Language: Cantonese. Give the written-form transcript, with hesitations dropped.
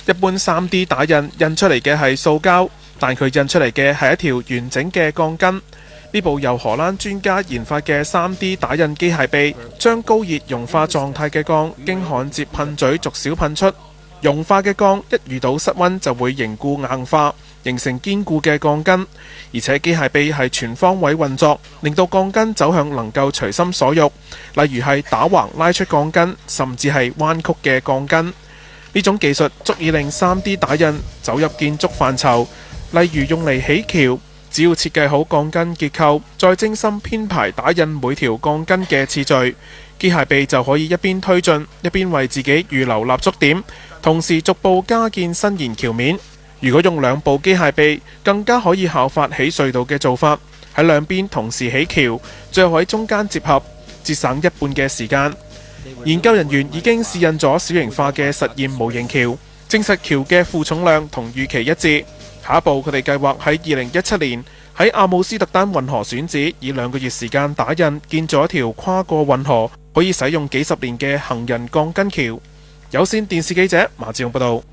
一般 3D 打印印出嚟嘅係塑膠，但佢印出嚟嘅係一條完整嘅鋼筋。呢部由荷蘭專家研發嘅 3D 打印機械臂，將高熱溶化狀態嘅鋼經焊接噴嘴逐少噴出。溶化嘅鋼一遇到室溫就會凝固硬化，形成堅固嘅鋼筋。而且機械臂係全方位運作，令到鋼筋走向能夠隨心所欲，例如係打橫拉出鋼筋，甚至係彎曲嘅鋼筋。呢種技術足以令 3D 打印走入建築範疇，例如用嚟起橋，只要設計好鋼筋結構，再精心編排打印每條鋼筋嘅次序，機械臂就可以一邊推進，一邊為自己預留立足點，同時逐步加建伸延橋面。如果用2部機械臂，更加可以效法起隧道嘅做法，喺兩邊同時起橋，最後喺中間接合，節省一半嘅時間。研究人員已經試印咗小型化嘅實驗模型橋，證實橋嘅負重量同預期一致。下一步佢哋計劃喺2017年喺阿姆斯特丹運河選址，以2個月時間打印建造一條跨過運河可以使用幾十年嘅行人鋼筋橋。有線電視記者馬志勇報道。